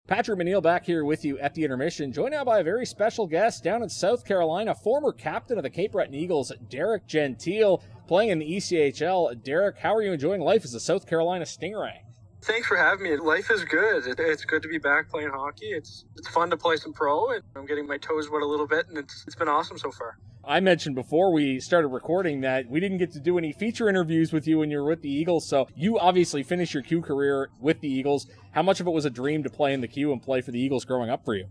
Patrick McNeil back here with you at the intermission, joined now by a very special guest down in South Carolina, former captain of the Cape Breton Eagles, Derek Gentile, playing in the ECHL. Derek, how are you enjoying life as a South Carolina Stingray? Thanks for having me. Life is good. It's good to be back playing hockey. It's fun to play some pro, and I'm getting my toes wet a little bit, and it's been awesome so far. I mentioned before we started recording that we didn't get to do any feature interviews with you when you were with the Eagles, so you obviously finished your Q career with the Eagles. How much of it was a dream to play in the Q and play for the Eagles growing up for you?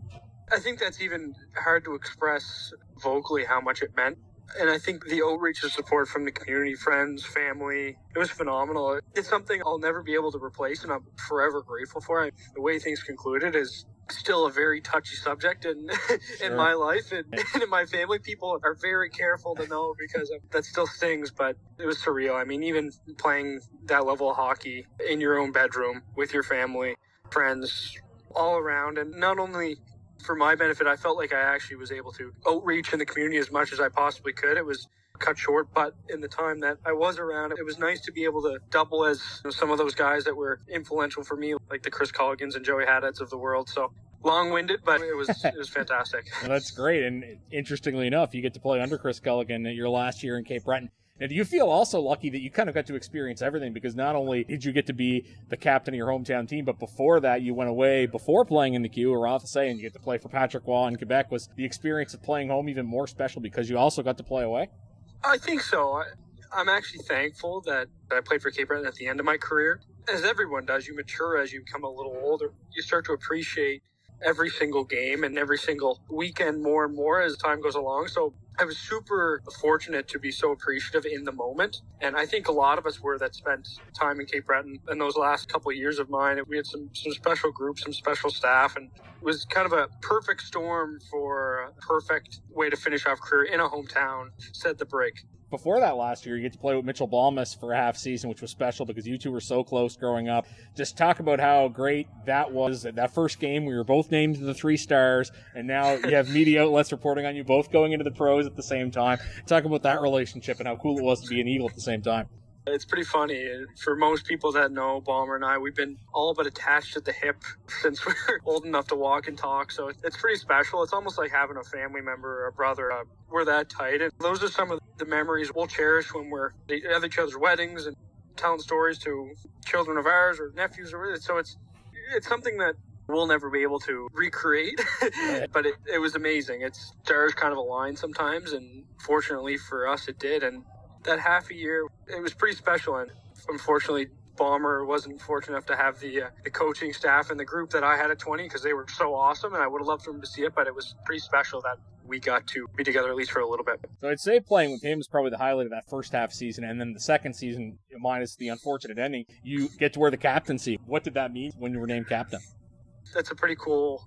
I think that's even hard to express vocally how much it meant. And I think the outreach and support from the community, friends, family, it was phenomenal. It's something I'll never be able to replace, and I'm forever grateful for. The way things concluded is still a very touchy subject in my life and in my family. People are very careful to know because that still stings, but it was surreal. I mean, even playing that level of hockey in your own bedroom with your family, friends, all around, and not only for my benefit, I felt like I actually was able to outreach in the community as much as I possibly could. It was cut short, but in the time that I was around, it was nice to be able to double as some of those guys that were influential for me, like the Chris Colligans and Joey Haddets of the world. So long-winded, but it was fantastic. Well, that's great. And interestingly enough, you get to play under Chris Colligan your last year in Cape Breton. Now, do you feel also lucky that you kind of got to experience everything? Because not only did you get to be the captain of your hometown team, but before that, you went away before playing in the Q, or off saying you get to play for Patrick Waugh in Quebec. Was the experience of playing home even more special because you also got to play away? I think so. I'm actually thankful that I played for Cape Breton at the end of my career. As everyone does, you mature as you become a little older. You start to appreciate every single game and every single weekend more and more as time goes along. So I was super fortunate to be so appreciative in the moment. And I think a lot of us were that spent time in Cape Breton in those last couple of years of mine. We had some special groups, some special staff, and it was kind of a perfect storm for a perfect way to finish off career in a hometown, said the break. Before that last year, you get to play with Mitchell Balmas for a half season, which was special because you two were so close growing up. Just talk about how great that was. That first game, we were both named to the 3 stars, and now you have media outlets reporting on you both going into the pros at the same time. Talk about that relationship and how cool it was to be an Eagle at the same time. It's pretty funny. For most people that know Balmer and I, we've been all but attached at the hip since we were old enough to walk and talk. So it's pretty special. It's almost like having a family member or a brother. We're that tight. And those are some of the memories we'll cherish when we're at each other's weddings and telling stories to children of ours or nephews. So it's something that we'll never be able to recreate, but it was amazing. Stars kind of align sometimes, and fortunately for us, it did. And that half a year, it was pretty special. And unfortunately, Balmer wasn't fortunate enough to have the coaching staff and the group that I had at 20 because they were so awesome, and I would have loved for him to see it, but it was pretty special that we got to be together at least for a little bit. So I'd say playing with him is probably the highlight of that first half season, and then the second season, minus the unfortunate ending, you get to wear the captaincy. What did that mean when you were named captain? That's a pretty cool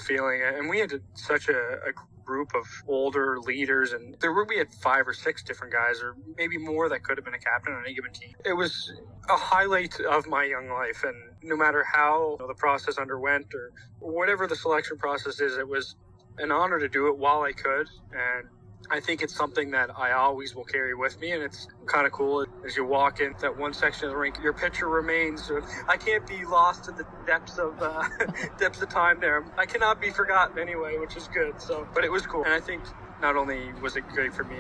feeling. And we had such a group of older leaders, and we had 5 or 6 different guys, or maybe more, that could have been a captain on any given team. It was a highlight of my young life, and no matter how the process underwent or whatever the selection process is, it was an honor to do it while I could. And I think it's something that I always will carry with me, and it's kind of cool as you walk in that one section of the rink, your picture remains. I can't be lost in the depths of time there. I cannot be forgotten anyway, which is good. So, but it was cool, and I think not only was it great for me,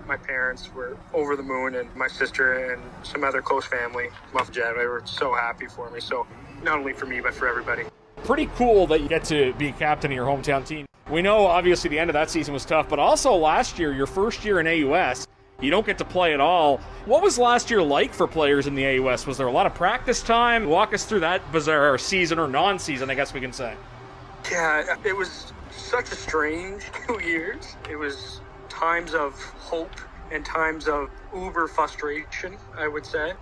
my parents were over the moon, and my sister and some other close family, Muff Jet, they were so happy for me. So not only for me, but for everybody. Pretty cool that you get to be captain of your hometown team. We know, obviously, the end of that season was tough, but also last year, your first year in AUS, you don't get to play at all. What was last year like for players in the AUS? Was there a lot of practice time? Walk us through that bizarre season, or non-season, I guess we can say. Yeah, it was such a strange 2 years. It was times of hope and times of uber frustration, I would say.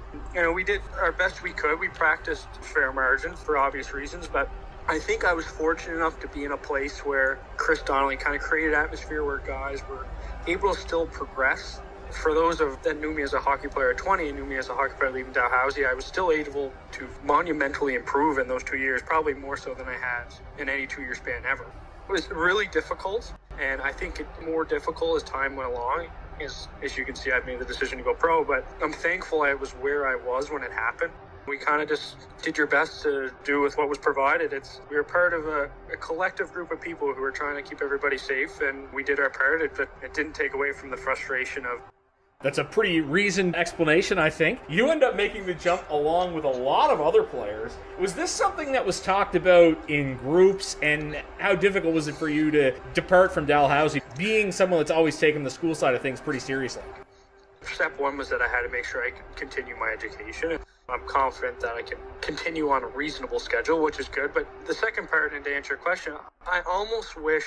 We did our best we could. We practiced fair margin for obvious reasons, but I think I was fortunate enough to be in a place where Chris Donnelly kind of created an atmosphere where guys were able to still progress. For those that knew me as a hockey player at 20 and knew me as a hockey player leaving Dalhousie, I was still able to monumentally improve in those 2 years, probably more so than I had in any 2-year span ever. It was really difficult, and I think it more difficult as time went along. As you can see, I've made the decision to go pro, but I'm thankful I was where I was when it happened. We kind of just did your best to do with what was provided. We were part of a collective group of people who were trying to keep everybody safe, and we did our part. It didn't take away from the frustration of. That's a pretty reasoned explanation, I think. You end up making the jump along with a lot of other players. Was this something that was talked about in groups, and how difficult was it for you to depart from Dalhousie, being someone that's always taken the school side of things pretty seriously? Step one was that I had to make sure I could continue my education. I'm confident that I can continue on a reasonable schedule, which is good. But the second part, and to answer your question, I almost wish,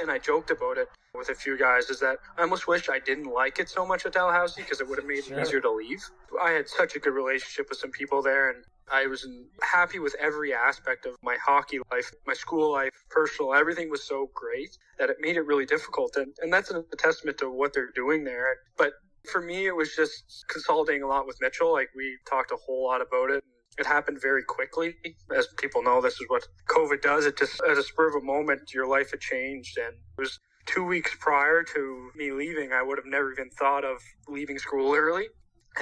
and I joked about it with a few guys, is that I almost wish I didn't like it so much at Dalhousie because it would have made it easier to leave. I had such a good relationship with some people there, and I was happy with every aspect of my hockey life, my school life, personal. Everything was so great that it made it really difficult. And that's a testament to what they're doing there. But for me, it was just consolidating a lot with Mitchell. Like, we talked a whole lot about it. It happened very quickly. As people know, this is what COVID does. It just, at a spur of a moment, your life had changed. And it was 2 weeks prior to me leaving, I would have never even thought of leaving school early.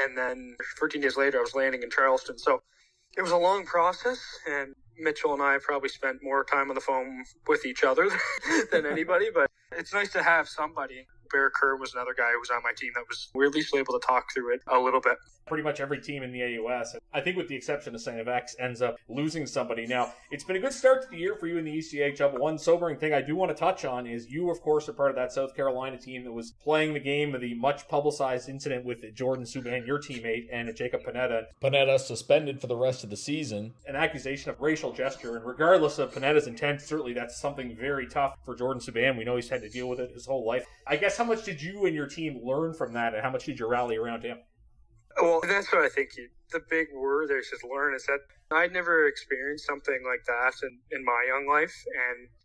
And then 13 days later, I was landing in Charleston. So it was a long process, and Mitchell and I probably spent more time on the phone with each other than anybody, but it's nice to have somebody. Bear Kerr was another guy who was on my team that we were at least able to talk through it a little bit. Pretty much every team in the AUS, I think with the exception of St. FX, ends up losing somebody. Now, it's been a good start to the year for you in the ECHL, but one sobering thing I do want to touch on is you, of course, are part of that South Carolina team that was playing the game of the much-publicized incident with Jordan Subban, your teammate, and Jacob Panetta. Panetta suspended for the rest of the season. An accusation of racial gesture, and regardless of Panetta's intent, certainly that's something very tough for Jordan Subban. We know he's had to deal with it his whole life. I guess how much did you and your team learn from that, and how much did you rally around him? Well, that's what I think the big word there is just learn, is that I'd never experienced something like that in my young life.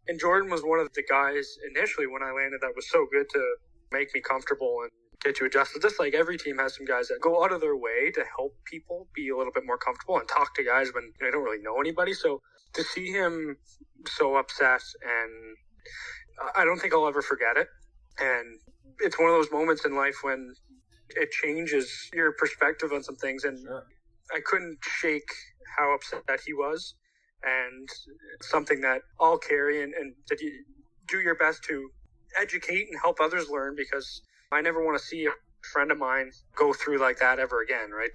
And Jordan was one of the guys initially when I landed that was so good to make me comfortable and get you adjusted. Just like every team has some guys that go out of their way to help people be a little bit more comfortable and talk to guys when they don't really know anybody. So to see him so upset, and I don't think I'll ever forget it. And it's one of those moments in life when it changes your perspective on some things. And I couldn't shake how upset he was. And it's something that I'll carry, and that you do your best to educate and help others learn, because I never want to see a friend of mine go through like that ever again, right?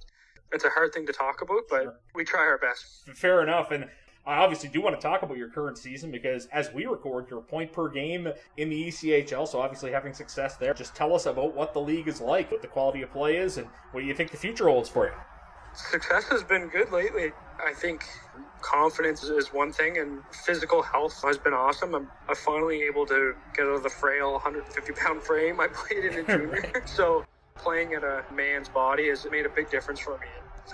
It's a hard thing to talk about, but we try our best. Fair enough. And I obviously do want to talk about your current season, because as we record, you're a point per game in the ECHL, so obviously having success there. Just tell us about what the league is like, what the quality of play is, and what do you think the future holds for you? Success has been good lately. I think confidence is one thing, and physical health has been awesome. I'm finally able to get out of the frail 150-pound frame I played in junior. So playing at a man's body has made a big difference for me.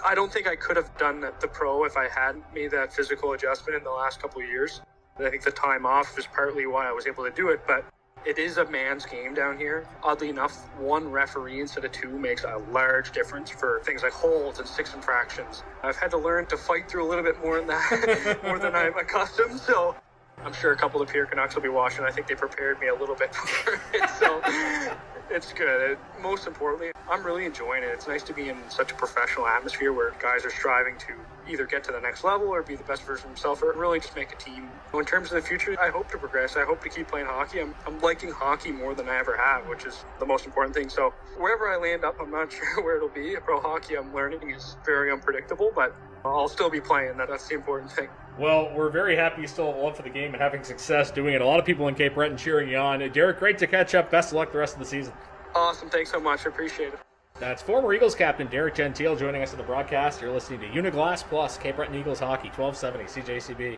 I don't think I could have done the pro if I hadn't made that physical adjustment in the last couple of years. I think the time off is partly why I was able to do it, but it is a man's game down here. Oddly enough, one referee instead of two makes a large difference for things like holds and 6 infractions. I've had to learn to fight through a little bit more than that, more than I'm accustomed, so I'm sure a couple of Pierre Canucks will be watching. I think they prepared me a little bit for it, so it's good. Most importantly, I'm really enjoying it. It's nice to be in such a professional atmosphere where guys are striving to either get to the next level or be the best version of themselves, or really just make a team. In terms of the future, I hope to progress. I hope to keep playing hockey. I'm liking hockey more than I ever have, which is the most important thing. So wherever I land up, I'm not sure where it'll be. Pro hockey, I'm learning, is very unpredictable, but I'll still be playing. That's the important thing. Well, we're very happy you still have love for the game and having success doing it. A lot of people in Cape Breton cheering you on. Derek, great to catch up. Best of luck the rest of the season. Awesome. Thanks so much. I appreciate it. That's former Eagles captain Derek Gentile joining us on the broadcast. You're listening to Uniglass Plus, Cape Breton Eagles Hockey, 1270 CJCB.